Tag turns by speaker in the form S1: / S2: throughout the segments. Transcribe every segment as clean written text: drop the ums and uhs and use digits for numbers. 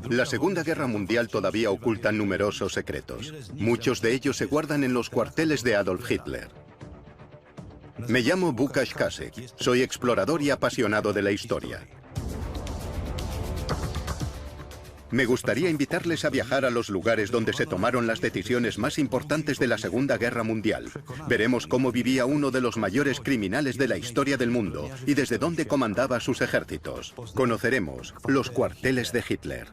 S1: La Segunda Guerra Mundial todavía oculta numerosos secretos. Muchos de ellos se guardan en los cuarteles de Adolf Hitler. Me llamo Łukasz Kasek. Soy explorador y apasionado de la historia. Me gustaría invitarles a viajar a los lugares donde se tomaron las decisiones más importantes de la Segunda Guerra Mundial. Veremos cómo vivía uno de los mayores criminales de la historia del mundo y desde dónde comandaba sus ejércitos. Conoceremos los cuarteles de Hitler.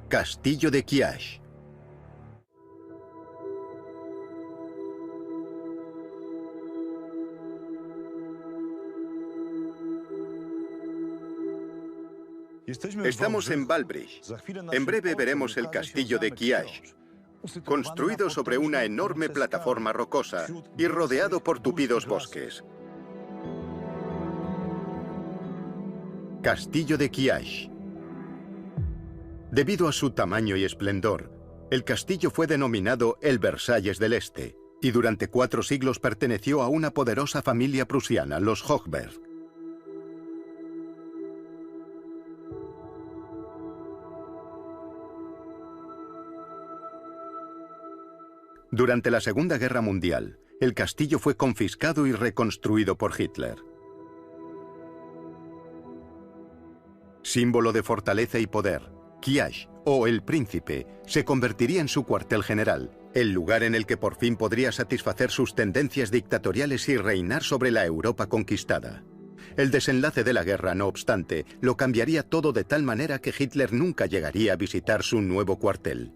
S1: Castillo de Kieśl. Estamos en Wałbrzych. En breve veremos el castillo de Kieśl, construido sobre una enorme plataforma rocosa y rodeado por tupidos bosques. Castillo de Kieśl. Debido a su tamaño y esplendor, el castillo fue denominado el Versalles del Este, y durante 4 siglos perteneció a una poderosa familia prusiana, los Hochberg. Durante la Segunda Guerra Mundial, el castillo fue confiscado y reconstruido por Hitler. Símbolo de fortaleza y poder, Kieśl, o el Príncipe, se convertiría en su cuartel general, el lugar en el que por fin podría satisfacer sus tendencias dictatoriales y reinar sobre la Europa conquistada. El desenlace de la guerra, no obstante, lo cambiaría todo de tal manera que Hitler nunca llegaría a visitar su nuevo cuartel.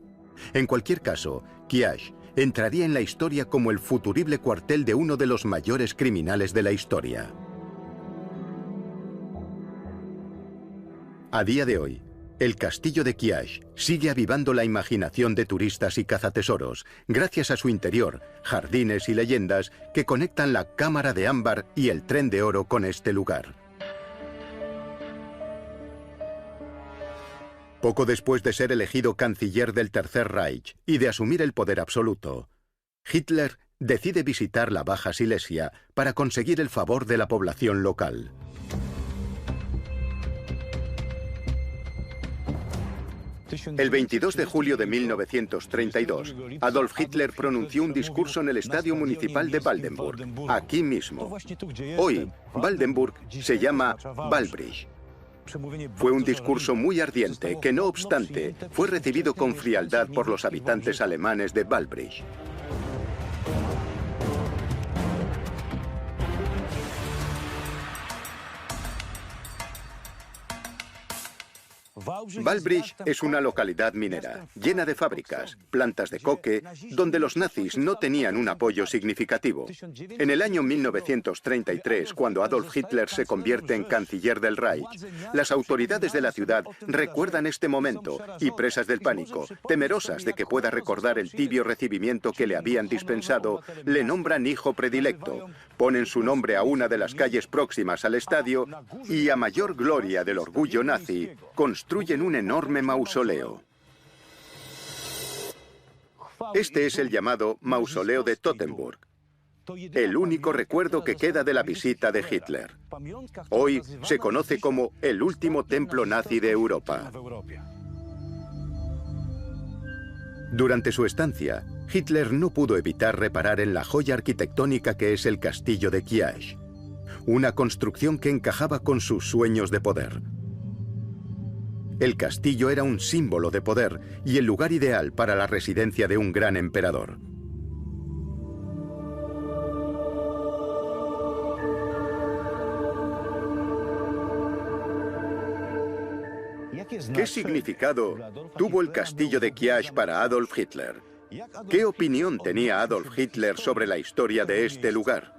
S1: En cualquier caso, Kieśl entraría en la historia como el futurible cuartel de uno de los mayores criminales de la historia. A día de hoy, el castillo de Kieśl sigue avivando la imaginación de turistas y cazatesoros, gracias a su interior, jardines y leyendas que conectan la Cámara de Ámbar y el Tren de Oro con este lugar. Poco después de ser elegido canciller del Tercer Reich y de asumir el poder absoluto, Hitler decide visitar la Baja Silesia para conseguir el favor de la población local. El 22 de julio de 1932, Adolf Hitler pronunció un discurso en el Estadio Municipal de Waldenburg, aquí mismo. Hoy, Waldenburg se llama Wałbrzych. Fue un discurso muy ardiente que, no obstante, fue recibido con frialdad por los habitantes alemanes de Wałbrzych. Wałbrzych es una localidad minera, llena de fábricas, plantas de coque, donde los nazis no tenían un apoyo significativo. En el año 1933, cuando Adolf Hitler se convierte en canciller del Reich, las autoridades de la ciudad recuerdan este momento y, presas del pánico, temerosas de que pueda recordar el tibio recibimiento que le habían dispensado, le nombran hijo predilecto, ponen su nombre a una de las calles próximas al estadio y, a mayor gloria del orgullo nazi, construyen un enorme mausoleo. Este es el llamado Mausoleo de Tottenburg, el único recuerdo que queda de la visita de Hitler. Hoy se conoce como el último templo nazi de Europa. Durante su estancia, Hitler no pudo evitar reparar en la joya arquitectónica que es el castillo de Kieśl, una construcción que encajaba con sus sueños de poder. El castillo era un símbolo de poder y el lugar ideal para la residencia de un gran emperador. ¿Qué significado tuvo el castillo de Kieśl para Adolf Hitler? ¿Qué opinión tenía Adolf Hitler sobre la historia de este lugar?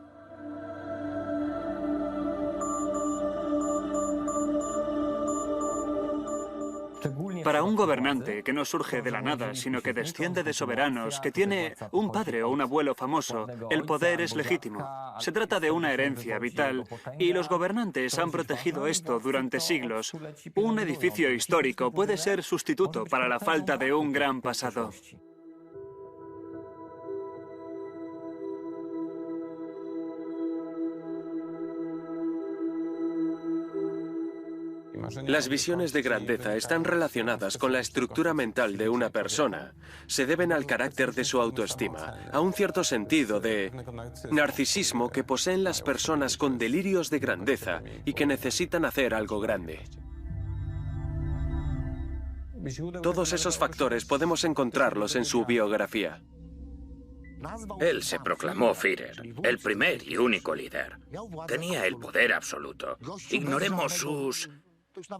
S2: Para un gobernante que no surge de la nada, sino que desciende de soberanos, que tiene un padre o un abuelo famoso, el poder es legítimo. Se trata de una herencia vital y los gobernantes han protegido esto durante siglos. Un edificio histórico puede ser sustituto para la falta de un gran pasado.
S3: Las visiones de grandeza están relacionadas con la estructura mental de una persona. Se deben al carácter de su autoestima, a un cierto sentido de narcisismo que poseen las personas con delirios de grandeza y que necesitan hacer algo grande. Todos esos factores podemos encontrarlos en su biografía.
S4: Él se proclamó Führer, el primer y único líder. Tenía el poder absoluto. Ignoremos sus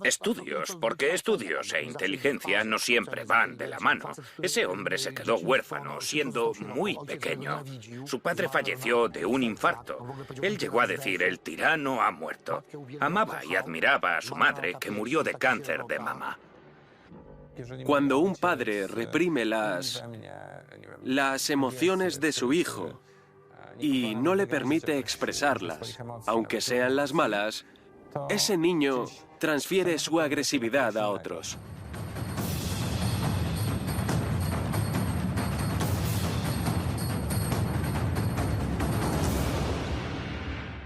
S4: estudios, porque estudios e inteligencia no siempre van de la mano. Ese hombre se quedó huérfano siendo muy pequeño. Su padre falleció de un infarto. Él llegó a decir: el tirano ha muerto. Amaba y admiraba a su madre, que murió de cáncer de mama.
S3: Cuando un padre reprime las emociones de su hijo y no le permite expresarlas, aunque sean las malas, ese niño transfiere su agresividad a otros.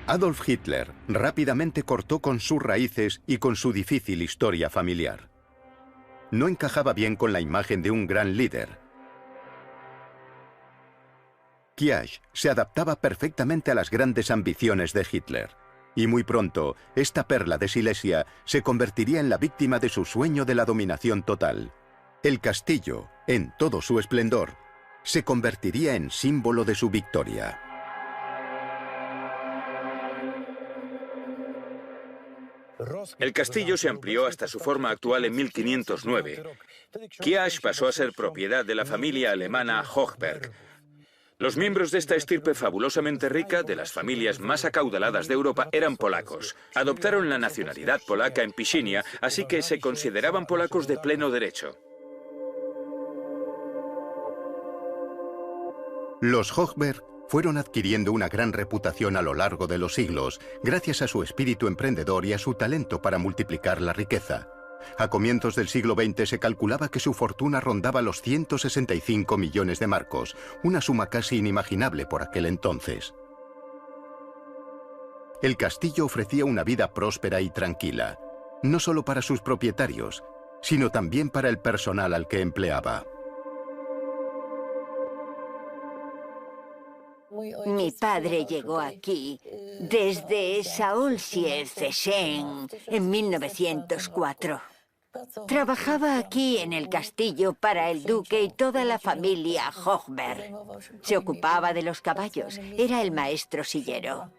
S1: Adolf Hitler rápidamente cortó con sus raíces y con su difícil historia familiar. No encajaba bien con la imagen de un gran líder. Kiesch se adaptaba perfectamente a las grandes ambiciones de Hitler. Y muy pronto, esta perla de Silesia se convertiría en la víctima de su sueño de la dominación total. El castillo, en todo su esplendor, se convertiría en símbolo de su victoria.
S5: El castillo se amplió hasta su forma actual en 1509. Kiesch pasó a ser propiedad de la familia alemana Hochberg. Los miembros de esta estirpe fabulosamente rica, de las familias más acaudaladas de Europa, eran polacos. Adoptaron la nacionalidad polaca en Pichincha, así que se consideraban polacos de pleno derecho.
S1: Los Hochberg fueron adquiriendo una gran reputación a lo largo de los siglos, gracias a su espíritu emprendedor y a su talento para multiplicar la riqueza. A comienzos del siglo XX se calculaba que su fortuna rondaba los 165 millones de marcos, una suma casi inimaginable por aquel entonces. El castillo ofrecía una vida próspera y tranquila, no solo para sus propietarios, sino también para el personal al que empleaba.
S6: Mi padre llegó aquí desde Saulsier-Zeschen en 1904. Trabajaba aquí en el castillo para el duque y toda la familia Hochberg. Se ocupaba de los caballos, era el maestro sillero.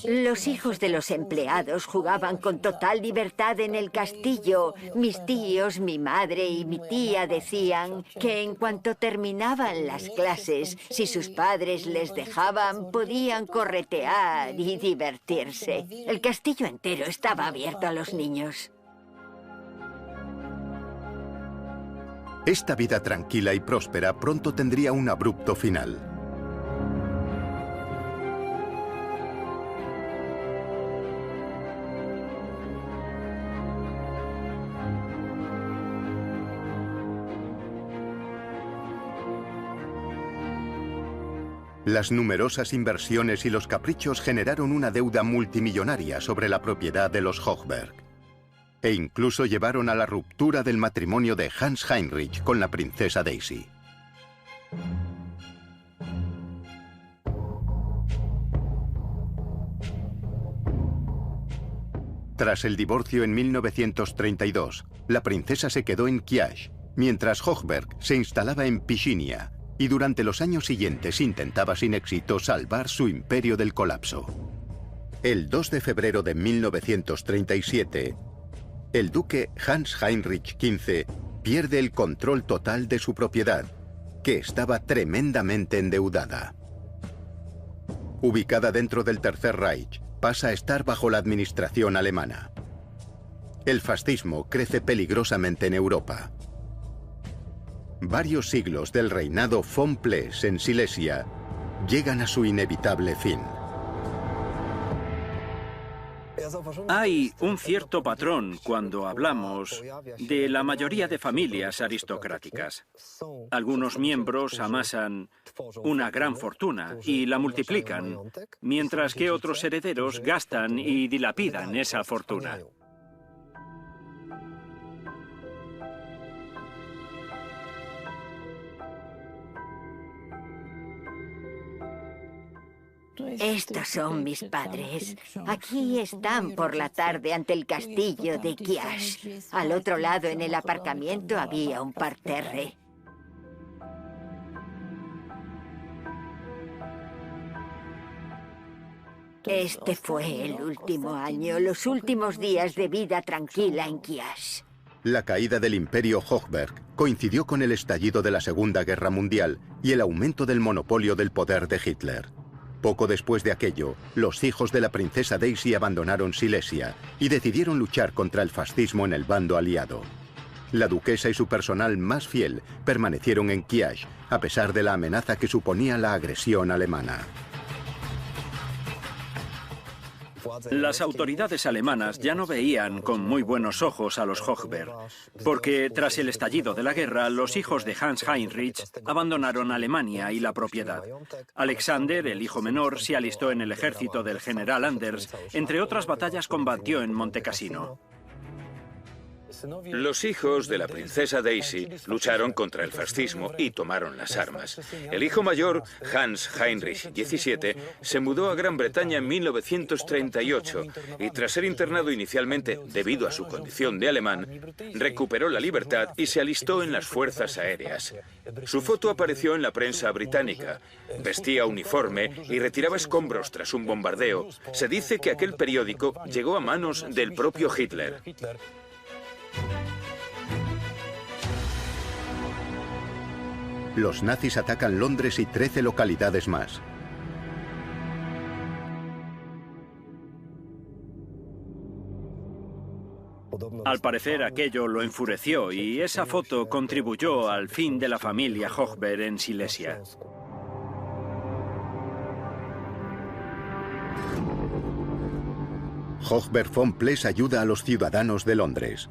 S6: Los hijos de los empleados jugaban con total libertad en el castillo. Mis tíos, mi madre y mi tía decían que en cuanto terminaban las clases, si sus padres les dejaban, podían corretear y divertirse. El castillo entero estaba abierto a los niños.
S1: Esta vida tranquila y próspera pronto tendría un abrupto final. Las numerosas inversiones y los caprichos generaron una deuda multimillonaria sobre la propiedad de los Hochberg. E incluso llevaron a la ruptura del matrimonio de Hans Heinrich con la princesa Daisy. Tras el divorcio en 1932, la princesa se quedó en Kiesch, mientras Hochberg se instalaba en Pichincha, y durante los años siguientes intentaba sin éxito salvar su imperio del colapso. El 2 de febrero de 1937, el duque Hans Heinrich XV pierde el control total de su propiedad, que estaba tremendamente endeudada. Ubicada dentro del Tercer Reich, pasa a estar bajo la administración alemana. El fascismo crece peligrosamente en Europa. Varios siglos del reinado von Pless en Silesia llegan a su inevitable fin.
S7: Hay un cierto patrón cuando hablamos de la mayoría de familias aristocráticas. Algunos miembros amasan una gran fortuna y la multiplican, mientras que otros herederos gastan y dilapidan esa fortuna.
S6: Estos son mis padres. Aquí están por la tarde ante el castillo de Kiash. Al otro lado, en el aparcamiento, había un parterre. Este fue el último año, los últimos días de vida tranquila en Kiash.
S1: La caída del imperio Hochberg coincidió con el estallido de la Segunda Guerra Mundial y el aumento del monopolio del poder de Hitler. Poco después de aquello, los hijos de la princesa Daisy abandonaron Silesia y decidieron luchar contra el fascismo en el bando aliado. La duquesa y su personal más fiel permanecieron en Kiash, a pesar de la amenaza que suponía la agresión alemana.
S7: Las autoridades alemanas ya no veían con muy buenos ojos a los Hochberg, porque tras el estallido de la guerra, los hijos de Hans Heinrich abandonaron Alemania y la propiedad. Alexander, el hijo menor, se alistó en el ejército del general Anders, entre otras batallas combatió en Monte Cassino.
S5: Los hijos de la princesa Daisy lucharon contra el fascismo y tomaron las armas. El hijo mayor, Hans Heinrich XVII, se mudó a Gran Bretaña en 1938 y tras ser internado inicialmente debido a su condición de alemán, recuperó la libertad y se alistó en las fuerzas aéreas. Su foto apareció en la prensa británica. Vestía uniforme y retiraba escombros tras un bombardeo. Se dice que aquel periódico llegó a manos del propio Hitler.
S1: Los nazis atacan Londres y 13 localidades más.
S7: Al parecer aquello lo enfureció y esa foto contribuyó al fin de la familia Hochberg en Silesia.
S1: Hochberg von Pless ayuda a los ciudadanos de Londres.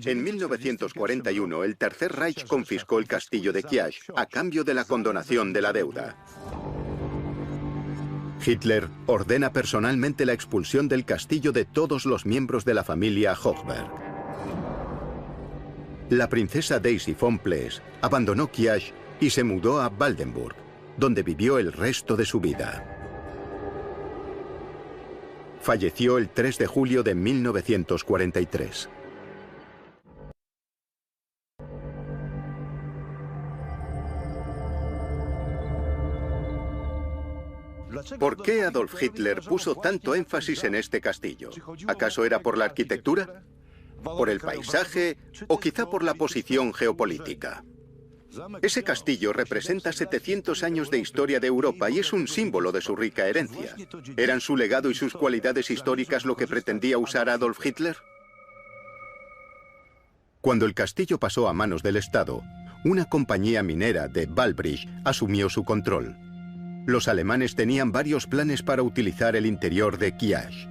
S1: En 1941, el Tercer Reich confiscó el castillo de Kiash a cambio de la condonación de la deuda. Hitler ordena personalmente la expulsión del castillo de todos los miembros de la familia Hochberg. La princesa Daisy von Pless abandonó Kiash y se mudó a Waldenburg, donde vivió el resto de su vida. Falleció el 3 de julio de 1943. ¿Por qué Adolf Hitler puso tanto énfasis en este castillo? ¿Acaso era por la arquitectura? ¿Por el paisaje? ¿O quizá por la posición geopolítica? Ese castillo representa 700 años de historia de Europa y es un símbolo de su rica herencia. ¿Eran su legado y sus cualidades históricas lo que pretendía usar Adolf Hitler? Cuando el castillo pasó a manos del Estado, una compañía minera de Wallbrich asumió su control. Los alemanes tenían varios planes para utilizar el interior de Kiash.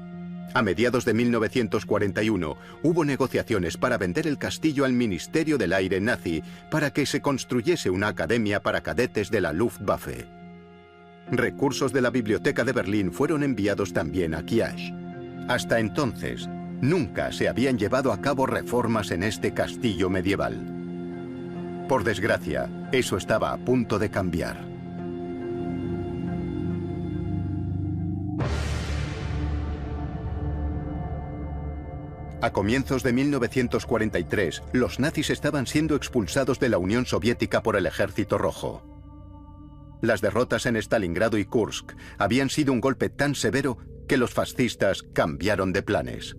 S1: A mediados de 1941 hubo negociaciones para vender el castillo al Ministerio del Aire nazi para que se construyese una academia para cadetes de la Luftwaffe. Recursos de la Biblioteca de Berlín fueron enviados también a Kiash. Hasta entonces, nunca se habían llevado a cabo reformas en este castillo medieval. Por desgracia, eso estaba a punto de cambiar. A comienzos de 1943, los nazis estaban siendo expulsados de la Unión Soviética por el Ejército Rojo. Las derrotas en Stalingrado y Kursk habían sido un golpe tan severo que los fascistas cambiaron de planes.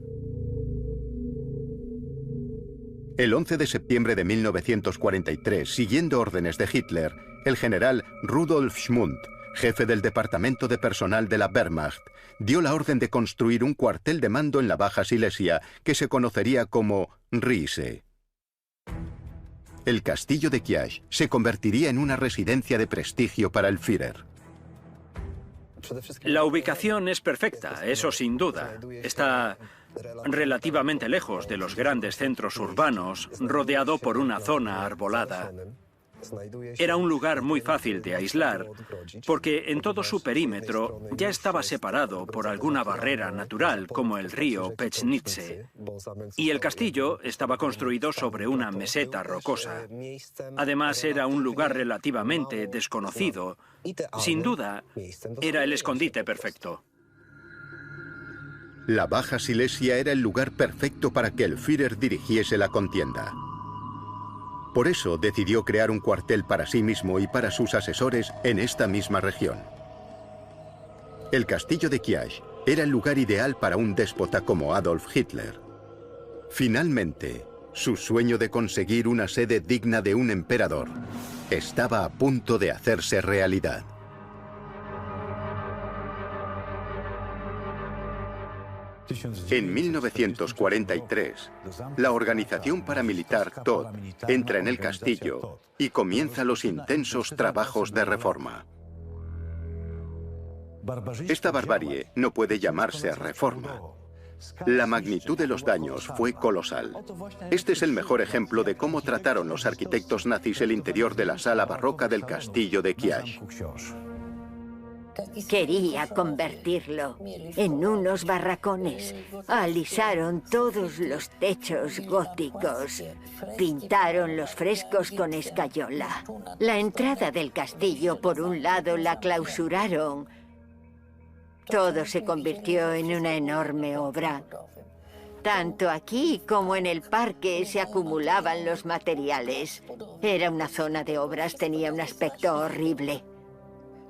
S1: El 11 de septiembre de 1943, siguiendo órdenes de Hitler, el general Rudolf Schmundt, jefe del Departamento de Personal de la Wehrmacht, dio la orden de construir un cuartel de mando en la Baja Silesia que se conocería como Riese. El castillo de Kiash se convertiría en una residencia de prestigio para el Führer.
S7: La ubicación es perfecta, eso sin duda. Está relativamente lejos de los grandes centros urbanos, rodeado por una zona arbolada. Era un lugar muy fácil de aislar, porque en todo su perímetro ya estaba separado por alguna barrera natural, como el río Pečnice, y el castillo estaba construido sobre una meseta rocosa. Además, era un lugar relativamente desconocido. Sin duda, era el escondite perfecto.
S1: La Baja Silesia era el lugar perfecto para que el Führer dirigiese la contienda. Por eso decidió crear un cuartel para sí mismo y para sus asesores en esta misma región. El castillo de Kiash era el lugar ideal para un déspota como Adolf Hitler. Finalmente, su sueño de conseguir una sede digna de un emperador estaba a punto de hacerse realidad. En 1943, la organización paramilitar Todt entra en el castillo y comienza los intensos trabajos de reforma. Esta barbarie no puede llamarse reforma. La magnitud de los daños fue colosal. Este es el mejor ejemplo de cómo trataron los arquitectos nazis el interior de la sala barroca del castillo de Kiash.
S6: Quería convertirlo en unos barracones. Alisaron todos los techos góticos. Pintaron los frescos con escayola. La entrada del castillo, por un lado, la clausuraron. Todo se convirtió en una enorme obra. Tanto aquí como en el parque se acumulaban los materiales. Era una zona de obras, tenía un aspecto horrible.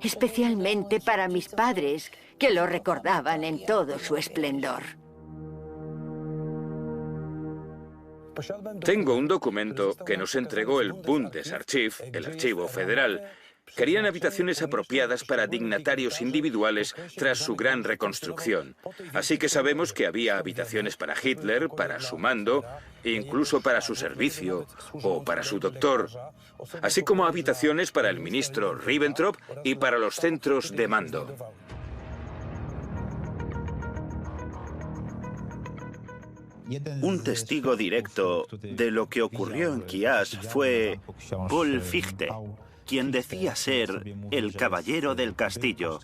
S6: Especialmente para mis padres, que lo recordaban en todo su esplendor.
S5: Tengo un documento que nos entregó el Bundesarchiv, el archivo federal. Querían habitaciones apropiadas para dignatarios individuales tras su gran reconstrucción. Así que sabemos que había habitaciones para Hitler, para su mando, e incluso para su servicio o para su doctor, así como habitaciones para el ministro Ribbentrop y para los centros de mando.
S8: Un testigo directo de lo que ocurrió en Kiash fue Paul Fichte, quien decía ser el caballero del castillo,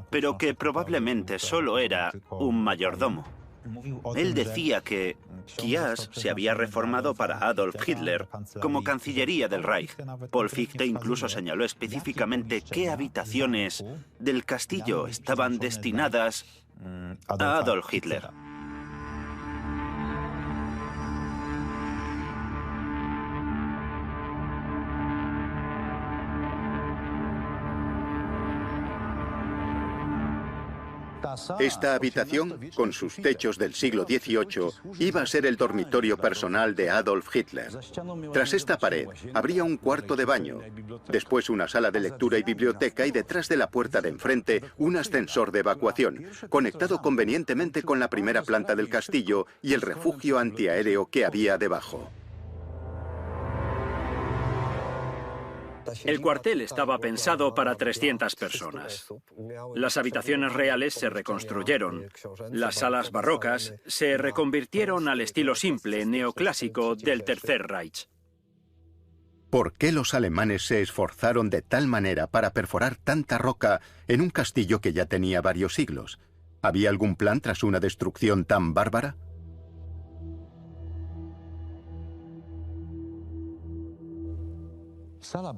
S8: pero que probablemente solo era un mayordomo. Él decía que Kiash se había reformado para Adolf Hitler como Cancillería del Reich. Paul Fichte incluso señaló específicamente qué habitaciones del castillo estaban destinadas a Adolf Hitler.
S1: Esta habitación, con sus techos del siglo XVIII, iba a ser el dormitorio personal de Adolf Hitler. Tras esta pared, habría un cuarto de baño, después una sala de lectura y biblioteca y detrás de la puerta de enfrente un ascensor de evacuación, conectado convenientemente con la primera planta del castillo y el refugio antiaéreo que había debajo.
S7: El cuartel estaba pensado para 300 personas. Las habitaciones reales se reconstruyeron. Las salas barrocas se reconvirtieron al estilo simple, neoclásico del Tercer Reich.
S1: ¿Por qué los alemanes se esforzaron de tal manera para perforar tanta roca en un castillo que ya tenía varios siglos? ¿Había algún plan tras una destrucción tan bárbara?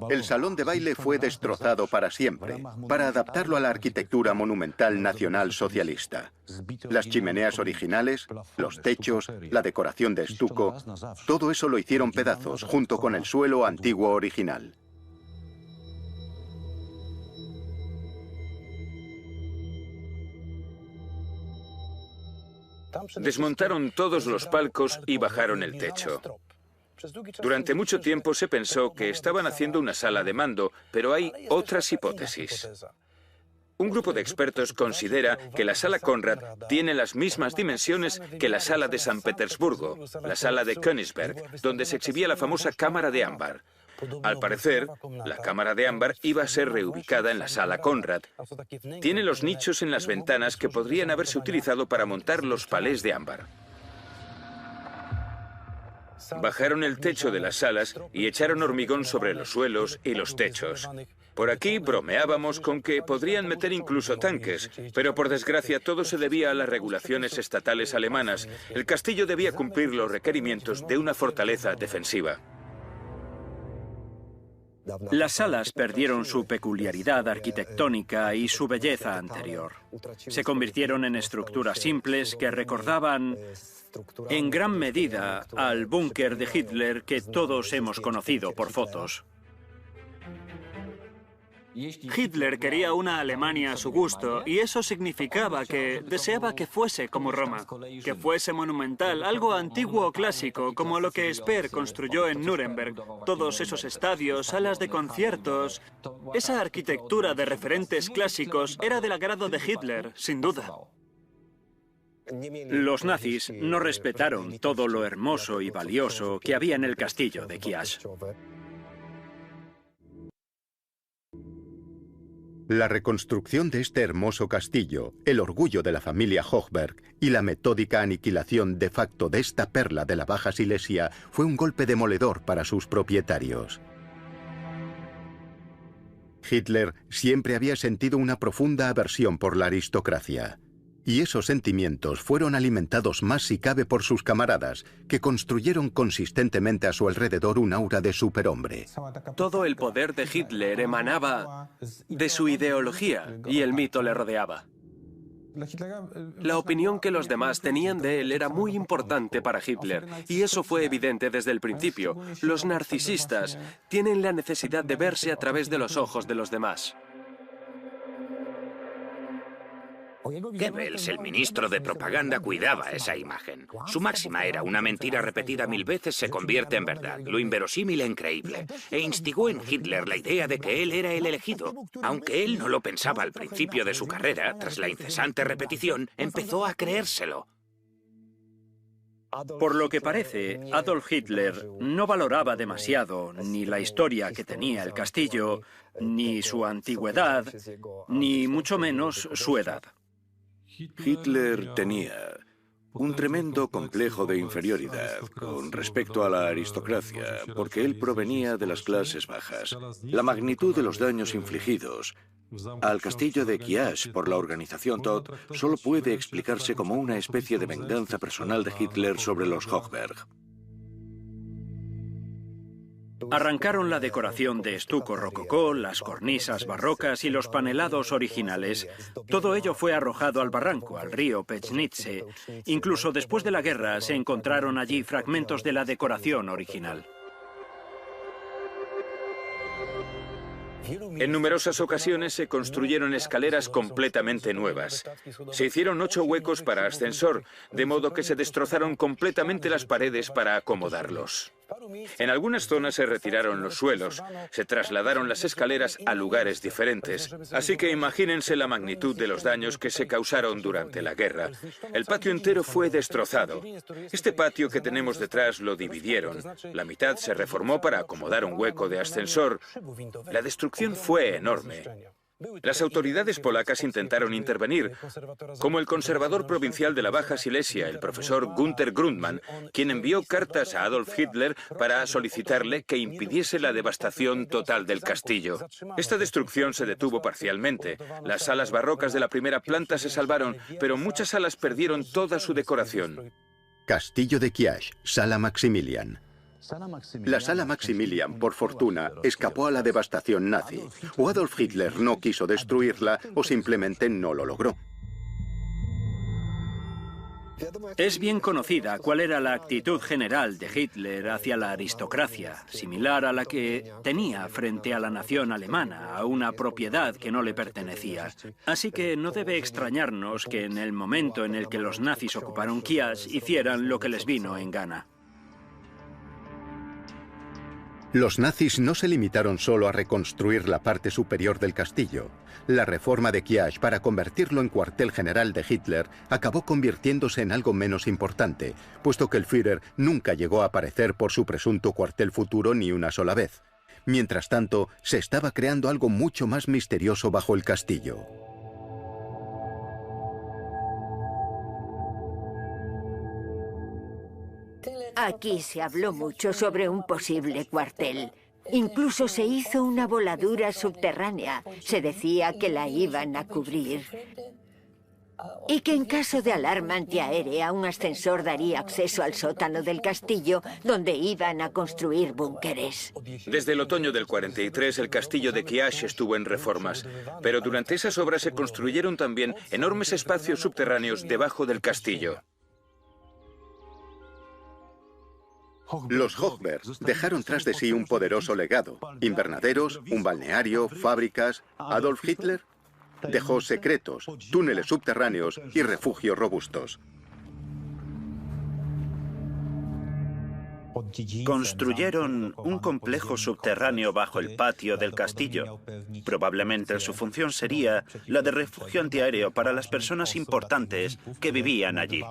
S1: El salón de baile fue destrozado para siempre, para adaptarlo a la arquitectura monumental nacional socialista. Las chimeneas originales, los techos, la decoración de estuco, todo eso lo hicieron pedazos junto con el suelo antiguo original.
S5: Desmontaron todos los palcos y bajaron el techo. Durante mucho tiempo se pensó que estaban haciendo una sala de mando, pero hay otras hipótesis. Un grupo de expertos considera que la sala Conrad tiene las mismas dimensiones que la sala de San Petersburgo, la sala de Königsberg, donde se exhibía la famosa cámara de ámbar. Al parecer, la cámara de ámbar iba a ser reubicada en la sala Conrad. Tiene los nichos en las ventanas que podrían haberse utilizado para montar los palés de ámbar. Bajaron el techo de las salas y echaron hormigón sobre los suelos y los techos. Por aquí bromeábamos con que podrían meter incluso tanques, pero por desgracia todo se debía a las regulaciones estatales alemanas. El castillo debía cumplir los requerimientos de una fortaleza defensiva.
S7: Las salas perdieron su peculiaridad arquitectónica y su belleza anterior. Se convirtieron en estructuras simples que recordaban en gran medida al búnker de Hitler que todos hemos conocido por fotos.
S2: Hitler quería una Alemania a su gusto, y eso significaba que deseaba que fuese como Roma, que fuese monumental, algo antiguo o clásico, como lo que Speer construyó en Nuremberg. Todos esos estadios, salas de conciertos, esa arquitectura de referentes clásicos era del agrado de Hitler, sin duda.
S7: Los nazis no respetaron todo lo hermoso y valioso que había en el castillo de Kiash.
S1: La reconstrucción de este hermoso castillo, el orgullo de la familia Hochberg y la metódica aniquilación de facto de esta perla de la Baja Silesia fue un golpe demoledor para sus propietarios. Hitler siempre había sentido una profunda aversión por la aristocracia. Y esos sentimientos fueron alimentados más si cabe por sus camaradas, que construyeron consistentemente a su alrededor un aura de superhombre.
S3: Todo el poder de Hitler emanaba de su ideología y el mito le rodeaba. La opinión que los demás tenían de él era muy importante para Hitler, y eso fue evidente desde el principio. Los narcisistas tienen la necesidad de verse a través de los ojos de los demás.
S4: Goebbels, el ministro de propaganda, cuidaba esa imagen. Su máxima era: una mentira repetida 1000 veces se convierte en verdad, lo inverosímil e increíble. E instigó en Hitler la idea de que él era el elegido. Aunque él no lo pensaba al principio de su carrera, tras la incesante repetición, empezó a creérselo.
S7: Por lo que parece, Adolf Hitler no valoraba demasiado ni la historia que tenía el castillo, ni su antigüedad, ni mucho menos su edad.
S9: Hitler tenía un tremendo complejo de inferioridad con respecto a la aristocracia, porque él provenía de las clases bajas. La magnitud de los daños infligidos al castillo de Kiash por la organización Todt solo puede explicarse como una especie de venganza personal de Hitler sobre los Hochberg.
S7: Arrancaron la decoración de estuco rococó, las cornisas barrocas y los panelados originales. Todo ello fue arrojado al barranco, al río Pechnitze. Incluso después de la guerra se encontraron allí fragmentos de la decoración original.
S5: En numerosas ocasiones se construyeron escaleras completamente nuevas. Se hicieron 8 huecos para ascensor, de modo que se destrozaron completamente las paredes para acomodarlos. En algunas zonas se retiraron los suelos, se trasladaron las escaleras a lugares diferentes. Así que imagínense la magnitud de los daños que se causaron durante la guerra. El patio entero fue destrozado. Este patio que tenemos detrás lo dividieron. La mitad se reformó para acomodar un hueco de ascensor. La destrucción fue enorme. Las autoridades polacas intentaron intervenir, como el conservador provincial de la Baja Silesia, el profesor Günther Grundmann, quien envió cartas a Adolf Hitler para solicitarle que impidiese la devastación total del castillo. Esta destrucción se detuvo parcialmente. Las salas barrocas de la primera planta se salvaron, pero muchas salas perdieron toda su decoración.
S1: Castillo de Kiash, Sala Maximilian. La Sala Maximilian, por fortuna, escapó a la devastación nazi. O Adolf Hitler no quiso destruirla o simplemente no lo logró.
S7: Es bien conocida cuál era la actitud general de Hitler hacia la aristocracia, similar a la que tenía frente a la nación alemana, a una propiedad que no le pertenecía. Así que no debe extrañarnos que en el momento en el que los nazis ocuparon Kiash hicieran lo que les vino en gana.
S1: Los nazis no se limitaron solo a reconstruir la parte superior del castillo. La reforma de Kiash para convertirlo en cuartel general de Hitler acabó convirtiéndose en algo menos importante, puesto que el Führer nunca llegó a aparecer por su presunto cuartel futuro ni una sola vez. Mientras tanto, se estaba creando algo mucho más misterioso bajo el castillo.
S6: Aquí se habló mucho sobre un posible cuartel. Incluso se hizo una voladura subterránea. Se decía que la iban a cubrir. Y que en caso de alarma antiaérea, un ascensor daría acceso al sótano del castillo, donde iban a construir búnkeres.
S5: Desde el otoño del 43, el castillo de Kiev estuvo en reformas, pero durante esas obras se construyeron también enormes espacios subterráneos debajo del castillo.
S1: Los Hochberg dejaron tras de sí un poderoso legado: invernaderos, un balneario, fábricas. Adolf Hitler dejó secretos, túneles subterráneos y refugios robustos.
S8: Construyeron un complejo subterráneo bajo el patio del castillo. Probablemente su función sería la de refugio antiaéreo para las personas importantes que vivían allí.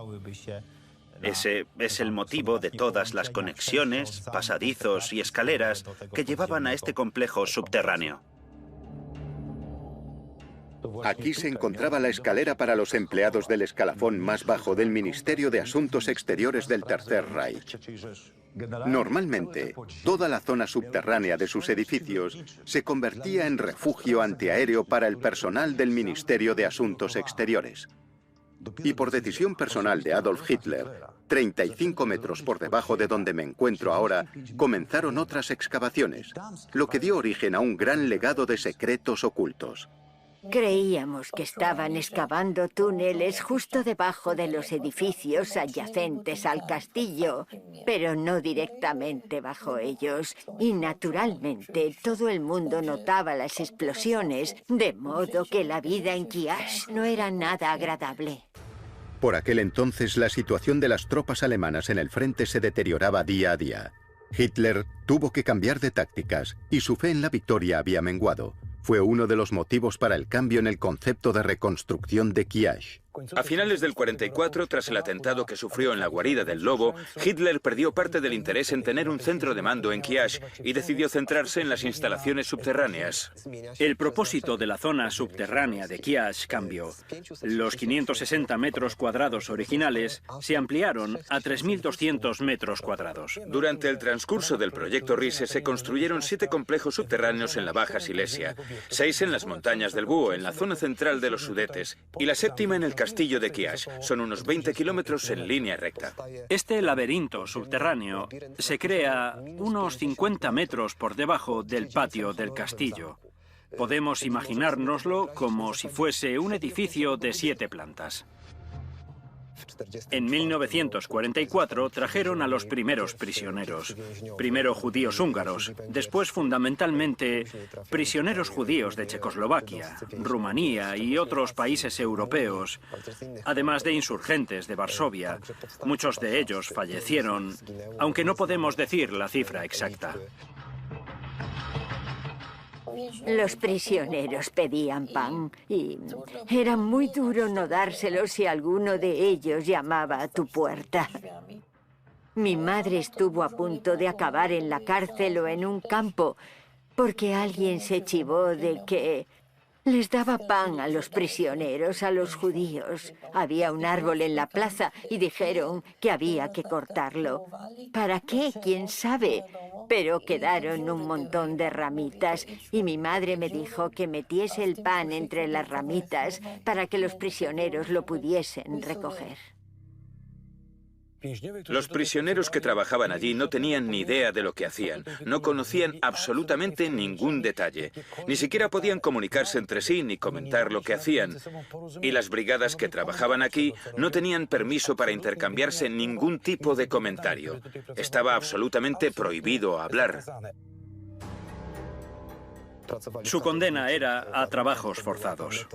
S8: Ese es el motivo de todas las conexiones, pasadizos y escaleras que llevaban a este complejo subterráneo.
S1: Aquí se encontraba la escalera para los empleados del escalafón más bajo del Ministerio de Asuntos Exteriores del Tercer Reich. Normalmente, toda la zona subterránea de sus edificios se convertía en refugio antiaéreo para el personal del Ministerio de Asuntos Exteriores. Y por decisión personal de Adolf Hitler, 35 metros por debajo de donde me encuentro ahora, comenzaron otras excavaciones, lo que dio origen a un gran legado de secretos ocultos.
S6: Creíamos que estaban excavando túneles justo debajo de los edificios adyacentes al castillo, pero no directamente bajo ellos. Y naturalmente todo el mundo notaba las explosiones, de modo que la vida en Kiev no era nada agradable.
S1: Por aquel entonces la situación de las tropas alemanas en el frente se deterioraba día a día. Hitler tuvo que cambiar de tácticas y su fe en la victoria había menguado. Fue uno de los motivos para el cambio en el concepto de reconstrucción de Kiev.
S5: A finales del 44, tras el atentado que sufrió en la guarida del Lobo, Hitler perdió parte del interés en tener un centro de mando en Kiev y decidió centrarse en las instalaciones subterráneas.
S7: El propósito de la zona subterránea de Kiev cambió. Los 560 metros cuadrados originales se ampliaron a 3.200 metros cuadrados.
S5: Durante el transcurso del proyecto Riese se construyeron 7 complejos subterráneos en la Baja Silesia, 6 en las montañas del Búho, en la zona central de los Sudetes, y la 7ª en el castillo de Kiev. Son unos 20 kilómetros en línea recta.
S7: Este laberinto subterráneo se crea unos 50 metros por debajo del patio del castillo. Podemos imaginárnoslo como si fuese un edificio de 7 plantas. En 1944 trajeron a los primeros prisioneros, primero judíos húngaros, después fundamentalmente prisioneros judíos de Checoslovaquia, Rumanía y otros países europeos, además de insurgentes de Varsovia. Muchos de ellos fallecieron, aunque no podemos decir la cifra exacta.
S6: Los prisioneros pedían pan y era muy duro no dárselo si alguno de ellos llamaba a tu puerta. Mi madre estuvo a punto de acabar en la cárcel o en un campo porque alguien se chivó de que les daba pan a los prisioneros, a los judíos. Había un árbol en la plaza y dijeron que había que cortarlo. ¿Para qué? ¿Quién sabe? Pero quedaron un montón de ramitas y mi madre me dijo que metiese el pan entre las ramitas para que los prisioneros lo pudiesen recoger.
S5: Los prisioneros que trabajaban allí no tenían ni idea de lo que hacían, no conocían absolutamente ningún detalle, ni siquiera podían comunicarse entre sí ni comentar lo que hacían. Y las brigadas que trabajaban aquí no tenían permiso para intercambiarse ningún tipo de comentario. Estaba absolutamente prohibido hablar.
S7: Su condena era a trabajos forzados.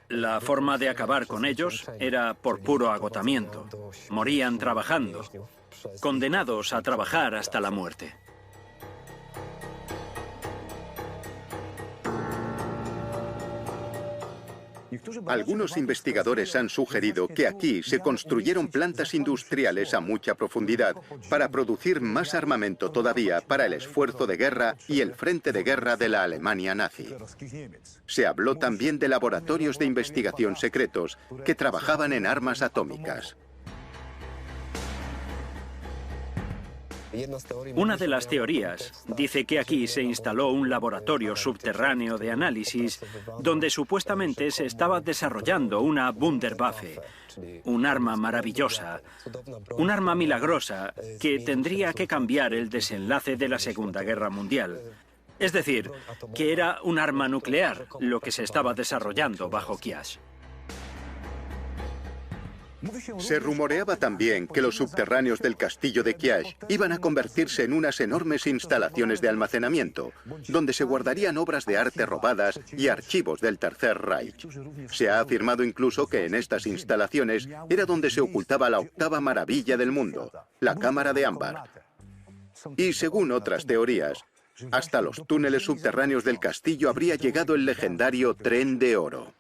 S7: La forma de acabar con ellos era por puro agotamiento. Morían trabajando, condenados a trabajar hasta la muerte.
S1: Algunos investigadores han sugerido que aquí se construyeron plantas industriales a mucha profundidad para producir más armamento todavía para el esfuerzo de guerra y el frente de guerra de la Alemania nazi. Se habló también de laboratorios de investigación secretos que trabajaban en armas atómicas.
S7: Una de las teorías dice que aquí se instaló un laboratorio subterráneo de análisis donde supuestamente se estaba desarrollando una Wunderwaffe, un arma maravillosa, un arma milagrosa que tendría que cambiar el desenlace de la Segunda Guerra Mundial. Es decir, que era un arma nuclear lo que se estaba desarrollando bajo Kiash.
S1: Se rumoreaba también que los subterráneos del castillo de Kiash iban a convertirse en unas enormes instalaciones de almacenamiento, donde se guardarían obras de arte robadas y archivos del Tercer Reich. Se ha afirmado incluso que en estas instalaciones era donde se ocultaba la octava maravilla del mundo, la Cámara de Ámbar. Y según otras teorías, hasta los túneles subterráneos del castillo habría llegado el legendario Tren de Oro.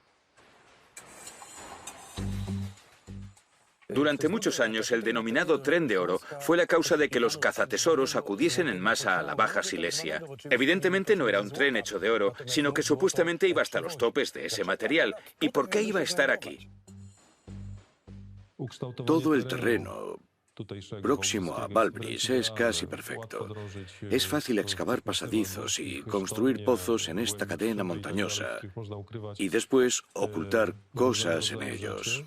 S5: Durante muchos años, el denominado Tren de Oro fue la causa de que los cazatesoros acudiesen en masa a la Baja Silesia. Evidentemente no era un tren hecho de oro, sino que supuestamente iba hasta los topes de ese material. ¿Y por qué iba a estar aquí?
S9: Todo el terreno próximo a Balbris es casi perfecto. Es fácil excavar pasadizos y construir pozos en esta cadena montañosa y después ocultar cosas en ellos.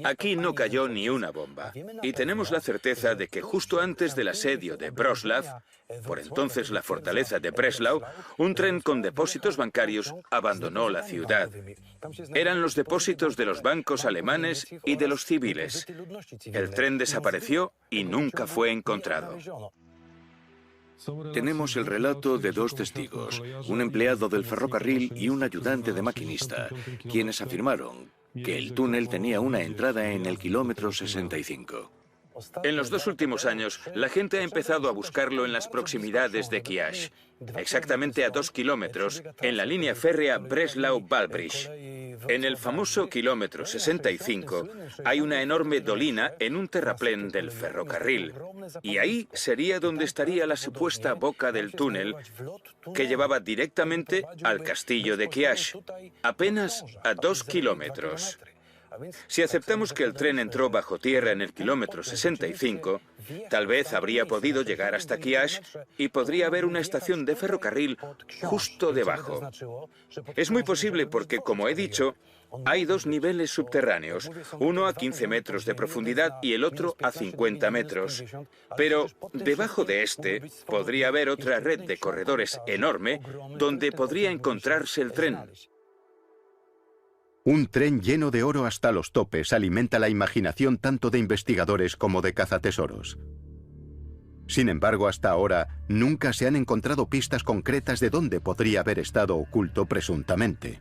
S5: Aquí no cayó ni una bomba, y tenemos la certeza de que justo antes del asedio de Wrocław, por entonces la fortaleza de Breslau, un tren con depósitos bancarios abandonó la ciudad. Eran los depósitos de los bancos alemanes y de los civiles. El tren desapareció y nunca fue encontrado.
S9: Tenemos el relato de dos testigos, un empleado del ferrocarril y un ayudante de maquinista, quienes afirmaron que el túnel tenía una entrada en el kilómetro 65.
S5: En los 2 últimos años, la gente ha empezado a buscarlo en las proximidades de Kiash, exactamente a 2 kilómetros, en la línea férrea Breslau-Balbris. En el famoso kilómetro 65 hay una enorme dolina en un terraplén del ferrocarril, y ahí sería donde estaría la supuesta boca del túnel que llevaba directamente al castillo de Kiash, apenas a 2 kilómetros. Si aceptamos que el tren entró bajo tierra en el kilómetro 65, tal vez habría podido llegar hasta Kiash y podría haber una estación de ferrocarril justo debajo. Es muy posible porque, como he dicho, hay 2 niveles subterráneos, uno a 15 metros de profundidad y el otro a 50 metros. Pero debajo de este podría haber otra red de corredores enorme donde podría encontrarse el tren.
S1: Un tren lleno de oro hasta los topes alimenta la imaginación tanto de investigadores como de cazatesoros. Sin embargo, hasta ahora, nunca se han encontrado pistas concretas de dónde podría haber estado oculto presuntamente.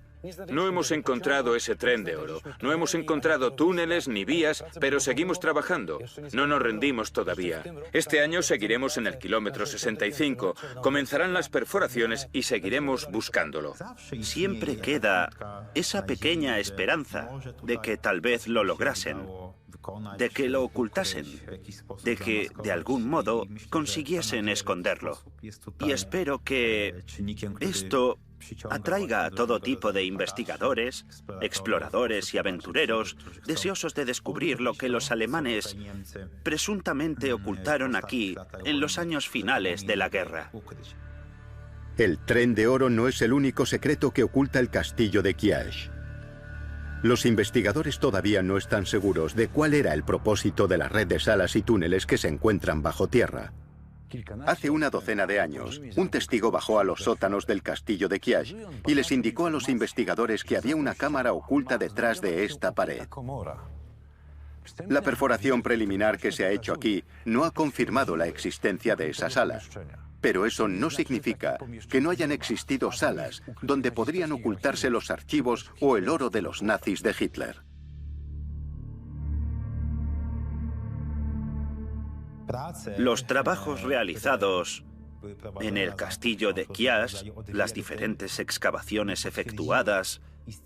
S5: No hemos encontrado ese tren de oro, no hemos encontrado túneles ni vías, pero seguimos trabajando. No nos rendimos todavía. Este año seguiremos en el kilómetro 65, comenzarán las perforaciones y seguiremos buscándolo.
S8: Siempre queda esa pequeña esperanza de que tal vez lo lograsen, de que lo ocultasen, de que de algún modo consiguiesen esconderlo. Y espero que esto atraiga a todo tipo de investigadores, exploradores y aventureros deseosos de descubrir lo que los alemanes presuntamente ocultaron aquí en los años finales de la guerra.
S1: El tren de oro no es el único secreto que oculta el castillo de Kiash. Los investigadores todavía no están seguros de cuál era el propósito de la red de salas y túneles que se encuentran bajo tierra. Hace una docena de años, un testigo bajó a los sótanos del castillo de Kiash y les indicó a los investigadores que había una cámara oculta detrás de esta pared. La perforación preliminar que se ha hecho aquí no ha confirmado la existencia de esa sala, pero eso no significa que no hayan existido salas donde podrían ocultarse los archivos o el oro de los nazis de Hitler.
S8: Los trabajos realizados en el castillo de Kiash, las diferentes excavaciones efectuadas,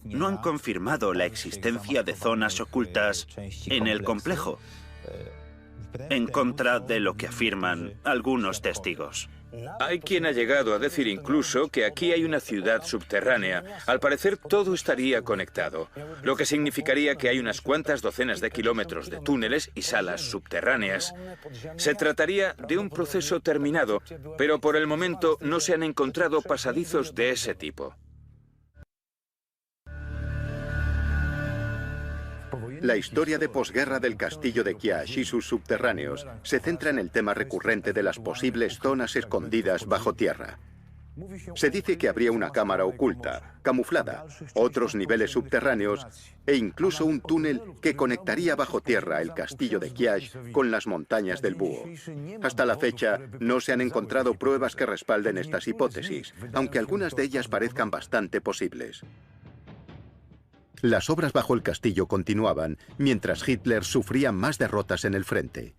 S8: no han confirmado la existencia de zonas ocultas en el complejo, en contra de lo que afirman algunos testigos.
S5: Hay quien ha llegado a decir incluso que aquí hay una ciudad subterránea. Al parecer todo estaría conectado, lo que significaría que hay unas cuantas docenas de kilómetros de túneles y salas subterráneas. Se trataría de un proceso terminado, pero por el momento no se han encontrado pasadizos de ese tipo.
S1: La historia de posguerra del castillo de Kyash y sus subterráneos se centra en el tema recurrente de las posibles zonas escondidas bajo tierra. Se dice que habría una cámara oculta, camuflada, otros niveles subterráneos e incluso un túnel que conectaría bajo tierra el castillo de Kyash con las montañas del Búho. Hasta la fecha no se han encontrado pruebas que respalden estas hipótesis, aunque algunas de ellas parezcan bastante posibles. Las obras bajo el castillo continuaban, mientras Hitler sufría más derrotas en el frente.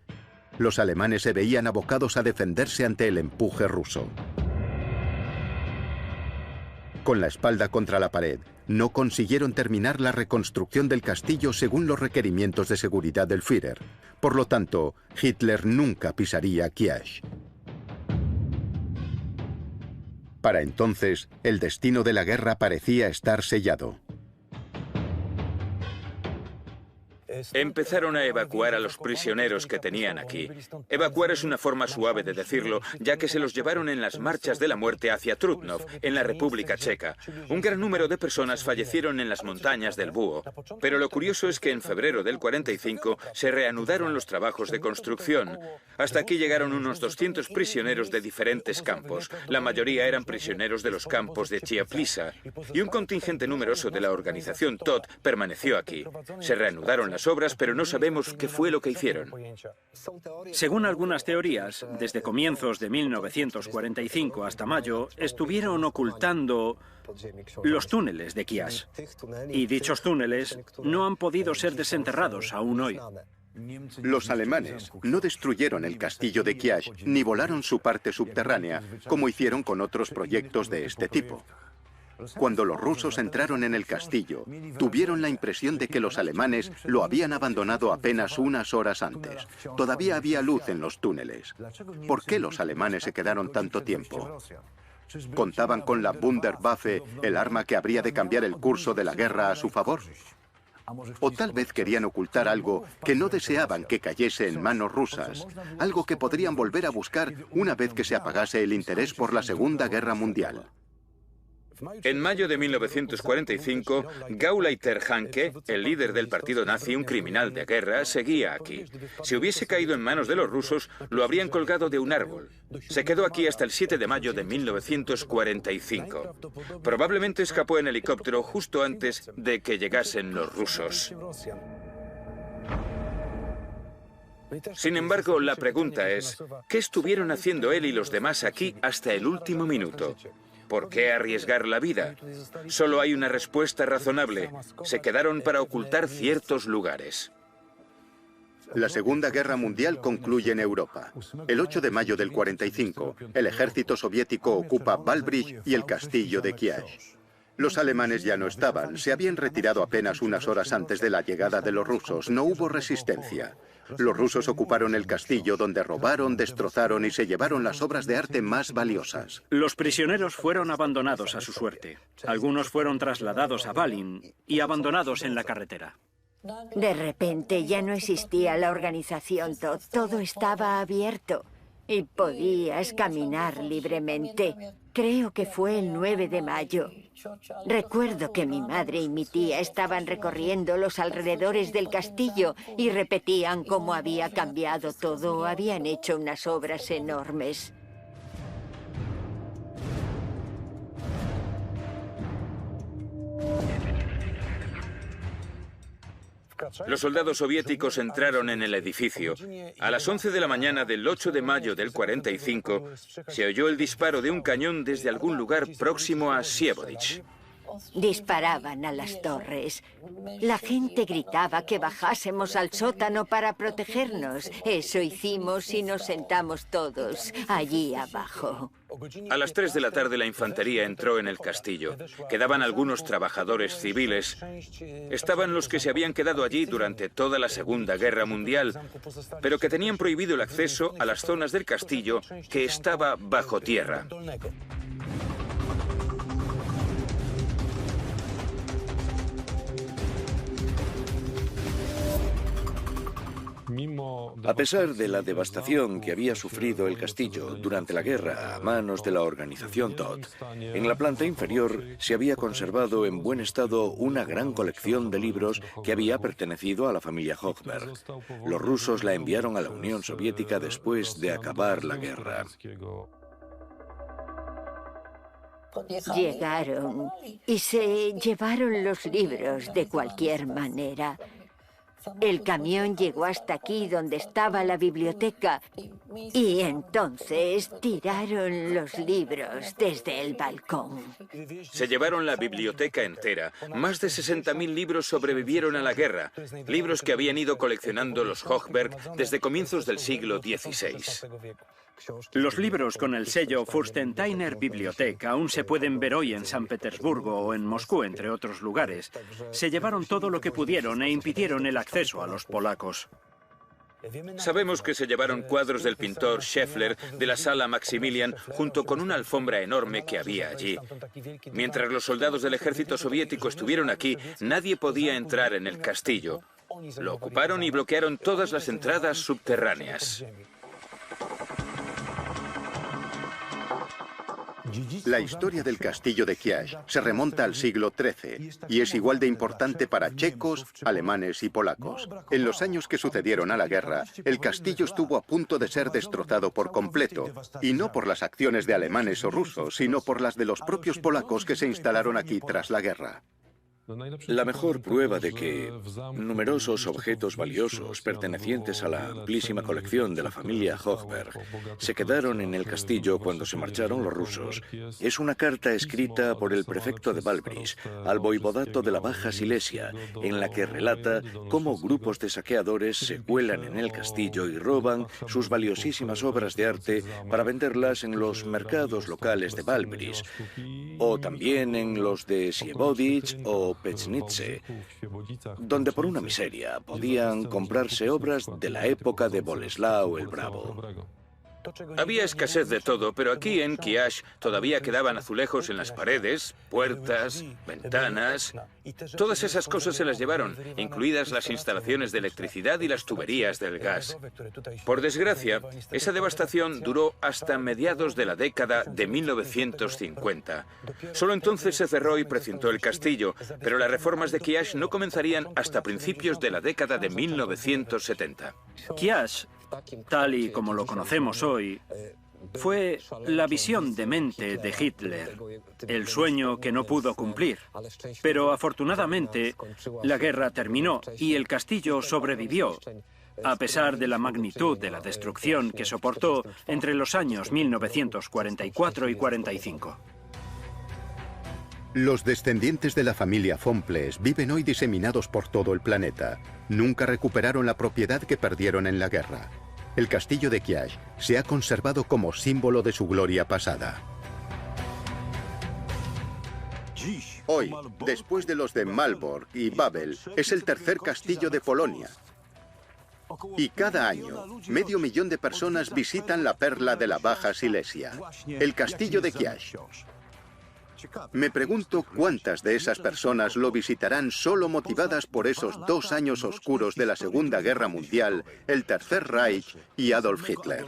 S1: Los alemanes se veían abocados a defenderse ante el empuje ruso. Con la espalda contra la pared, no consiguieron terminar la reconstrucción del castillo según los requerimientos de seguridad del Führer. Por lo tanto, Hitler nunca pisaría Kyash. Para entonces, el destino de la guerra parecía estar sellado.
S5: Empezaron a evacuar a los prisioneros que tenían aquí. Evacuar es una forma suave de decirlo, ya que se los llevaron en las marchas de la muerte hacia Trutnov, en la República Checa. Un gran número de personas fallecieron en las montañas del Búho. Pero lo curioso es que en febrero del 45 se reanudaron los trabajos de construcción. Hasta aquí llegaron unos 200 prisioneros de diferentes campos. La mayoría eran prisioneros de los campos de Chiaplisa. Y un contingente numeroso de la organización TOT permaneció aquí. Se reanudaron las obras, pero no sabemos qué fue lo que hicieron.
S7: Según algunas teorías, desde comienzos de 1945 hasta mayo, estuvieron ocultando los túneles de Kyash. Y dichos túneles no han podido ser desenterrados aún hoy.
S1: Los alemanes no destruyeron el castillo de Kyash ni volaron su parte subterránea, como hicieron con otros proyectos de este tipo. Cuando los rusos entraron en el castillo, tuvieron la impresión de que los alemanes lo habían abandonado apenas unas horas antes. Todavía había luz en los túneles. ¿Por qué los alemanes se quedaron tanto tiempo? ¿Contaban con la Wunderwaffe, el arma que habría de cambiar el curso de la guerra a su favor? O tal vez querían ocultar algo que no deseaban que cayese en manos rusas, algo que podrían volver a buscar una vez que se apagase el interés por la Segunda Guerra Mundial.
S5: En mayo de 1945, Gauleiter Hanke, el líder del partido nazi, un criminal de guerra, seguía aquí. Si hubiese caído en manos de los rusos, lo habrían colgado de un árbol. Se quedó aquí hasta el 7 de mayo de 1945. Probablemente escapó en helicóptero justo antes de que llegasen los rusos. Sin embargo, la pregunta es, ¿qué estuvieron haciendo él y los demás aquí hasta el último minuto? ¿Por qué arriesgar la vida? Solo hay una respuesta razonable. Se quedaron para ocultar ciertos lugares.
S1: La Segunda Guerra Mundial concluye en Europa. El 8 de mayo del 45, el ejército soviético ocupa Wałbrzych y el castillo de Kyash. Los alemanes ya no estaban, se habían retirado apenas unas horas antes de la llegada de los rusos. No hubo resistencia. Los rusos ocuparon el castillo, donde robaron, destrozaron y se llevaron las obras de arte más valiosas.
S7: Los prisioneros fueron abandonados a su suerte. Algunos fueron trasladados a Balin y abandonados en la carretera.
S6: De repente ya no existía la organización TOT. Todo estaba abierto y podías caminar libremente. Creo que fue el 9 de mayo. Recuerdo que mi madre y mi tía estaban recorriendo los alrededores del castillo y repetían cómo había cambiado todo. Habían hecho unas obras enormes.
S5: Los soldados soviéticos entraron en el edificio. A las 11 de la mañana del 8 de mayo del 45, se oyó el disparo de un cañón desde algún lugar próximo a Sievovich.
S6: Disparaban a las torres. La gente gritaba que bajásemos al sótano para protegernos. Eso hicimos y nos sentamos todos allí abajo.
S5: A las 3 de la tarde la infantería entró en el castillo. Quedaban algunos trabajadores civiles. Estaban los que se habían quedado allí durante toda la Segunda Guerra Mundial, pero que tenían prohibido el acceso a las zonas del castillo que estaba bajo tierra.
S9: A pesar de la devastación que había sufrido el castillo durante la guerra a manos de la organización Todt, en la planta inferior se había conservado en buen estado una gran colección de libros que había pertenecido a la familia Hochberg. Los rusos la enviaron a la Unión Soviética después de acabar la guerra.
S6: Llegaron y se llevaron los libros de cualquier manera. El camión llegó hasta aquí donde estaba la biblioteca y entonces tiraron los libros desde el balcón.
S5: Se llevaron la biblioteca entera. Más de 60.000 libros sobrevivieron a la guerra. Libros que habían ido coleccionando los Hochberg desde comienzos del siglo XVI.
S7: Los libros con el sello Fürstentiner Bibliothek aún se pueden ver hoy en San Petersburgo o en Moscú, entre otros lugares. Se llevaron todo lo que pudieron e impidieron el acceso a los polacos.
S5: Sabemos que se llevaron cuadros del pintor Scheffler de la sala Maximilian junto con una alfombra enorme que había allí. Mientras los soldados del ejército soviético estuvieron aquí, nadie podía entrar en el castillo. Lo ocuparon y bloquearon todas las entradas subterráneas.
S1: La historia del castillo de Kiash se remonta al siglo XIII y es igual de importante para checos, alemanes y polacos. En los años que sucedieron a la guerra, el castillo estuvo a punto de ser destrozado por completo, y no por las acciones de alemanes o rusos, sino por las de los propios polacos que se instalaron aquí tras la guerra.
S9: La mejor prueba de que numerosos objetos valiosos pertenecientes a la amplísima colección de la familia Hochberg se quedaron en el castillo cuando se marcharon los rusos es una carta escrita por el prefecto de Balbris al voivodato de la Baja Silesia, en la que relata cómo grupos de saqueadores se cuelan en el castillo y roban sus valiosísimas obras de arte para venderlas en los mercados locales de Balbris, o también en los de Siewodich o Pechnitze, donde por una miseria podían comprarse obras de la época de Boleslao el Bravo.
S5: Había escasez de todo, pero aquí en Kiash todavía quedaban azulejos en las paredes, puertas, ventanas. Todas esas cosas se las llevaron, incluidas las instalaciones de electricidad y las tuberías del gas. Por desgracia, esa devastación duró hasta mediados de la década de 1950. Solo entonces se cerró y precintó el castillo, pero las reformas de Kiash no comenzarían hasta principios de la década de 1970.
S7: Kiash, tal y como lo conocemos hoy, fue la visión demente de Hitler, el sueño que no pudo cumplir. Pero afortunadamente, la guerra terminó y el castillo sobrevivió, a pesar de la magnitud de la destrucción que soportó entre los años 1944 y 45.
S1: Los descendientes de la familia von Ples viven hoy diseminados por todo el planeta. Nunca recuperaron la propiedad que perdieron en la guerra. El castillo de Kiash se ha conservado como símbolo de su gloria pasada. Hoy, después de los de Malbork y Babel, es el tercer castillo de Polonia. Y cada año, 500.000 de personas visitan la perla de la Baja Silesia, el castillo de Kiash. Me pregunto cuántas de esas personas lo visitarán solo motivadas por esos 2 años oscuros de la Segunda Guerra Mundial, el Tercer Reich y Adolf Hitler.